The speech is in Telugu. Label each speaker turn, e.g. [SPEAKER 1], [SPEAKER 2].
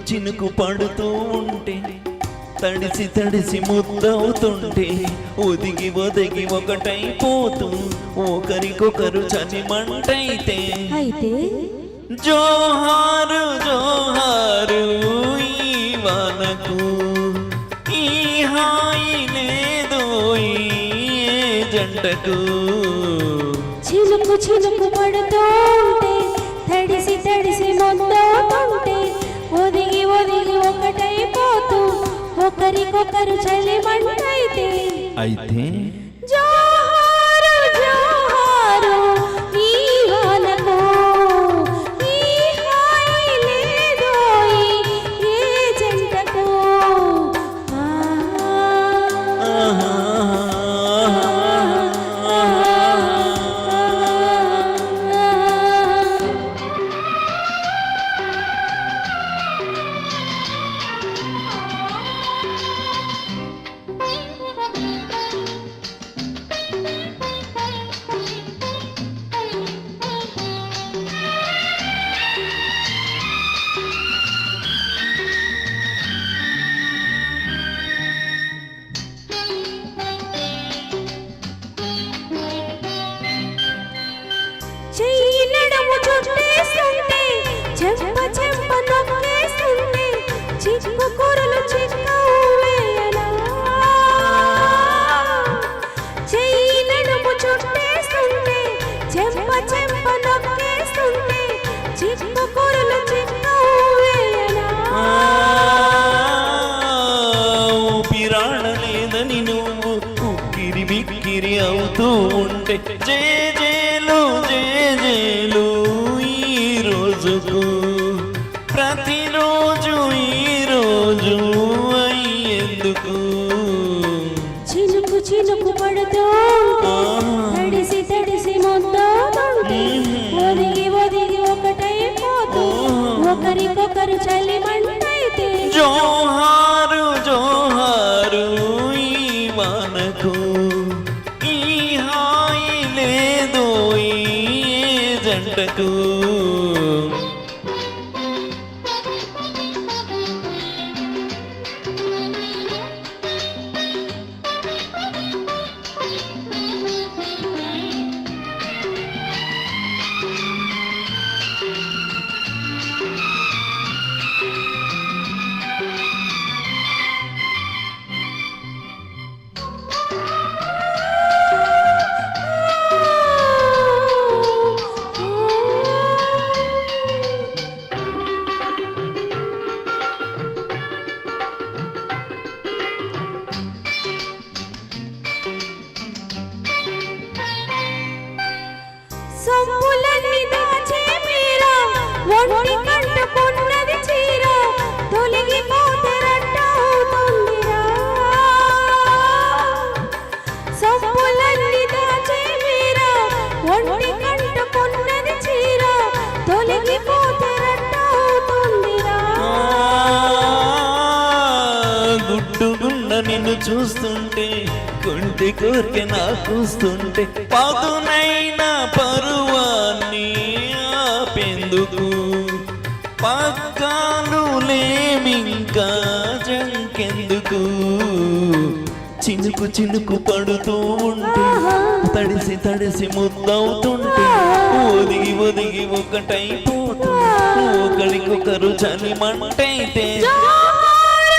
[SPEAKER 1] చినుకు పడుతూ ఉంటే తడిసి తడిసి ముద్దవుతుంటే ఒదిగి ఒదిగి ఒకటైపోతూ ఒకరికొకరు చలిమంటైతే జోహారు జోహారు ఈ వానకు ఈ హాయి లేదోయి జంటకు
[SPEAKER 2] చిలుకు చిలుకు పడుతూ ఉంటే తడిసి తడిసి ముద్దవుతుంటే ఒదిగి ఒదిగి ఒకటైపోతూ ఒకరికొకరు చలిమంటైతే జోహారు జోహారు ఈ వానకు ఈ హాయి లేదోయి ఏ జంటకు చెంప చెంప నొక్కేస్తుంటే చిక్కు కూరలు చిక్కవేయనా చెయ్యి నడుము చుట్టేస్తుంటే చెంప చెంప నొక్కేస్తుంటే చిక్కు కూరలు చిక్కవేయనా
[SPEAKER 1] ఊపిరాడలేదని నువ్వు ఉక్కిరి బిక్కిరి అవుతూ ఉంటే జేజేలు జేజేలు ప్రతిరోజు ఈరోజు అయ్యేందుకు
[SPEAKER 2] చినుకు చినుకు పడుతూ తడిసి తడిసి ముద్దవుతుంటే ఒదిగి ఒదిగి ఒకటైపోతూ ఒకరికొకరు చలిమంటైతే
[SPEAKER 1] జోహారు జోహారు ఈ వానకు ఈ హాయి లేదోయి జంటకు
[SPEAKER 2] సొమ్ములన్నీ దాచే మీరా ఒంటి కట్టుకున్నది చీర తొలగిపోతే రట్టవుతుందిరా సొమ్ములన్నీ దాచే మీరా ఒంటి కట్టుకున్నది చీర తొలగిపోతే రట్టవుతుందిరా
[SPEAKER 1] గుడ్డుగుండ నిన్ను చూస్తుంటే కొంటి కోరిక నాకుస్తుంటే పదునైన పరువాన్ని ఆపేందుకు పక్కాలు లేమింకా జంకెందుకు చినుకు చినుకు పడుతూ ఉంటే తడిసి తడిసి ముద్దవుతుంటే ఒదిగి ఒదిగి ఒకటైపోతూ ఒకరికొకరు చలిమంటైతే
[SPEAKER 2] జోహారు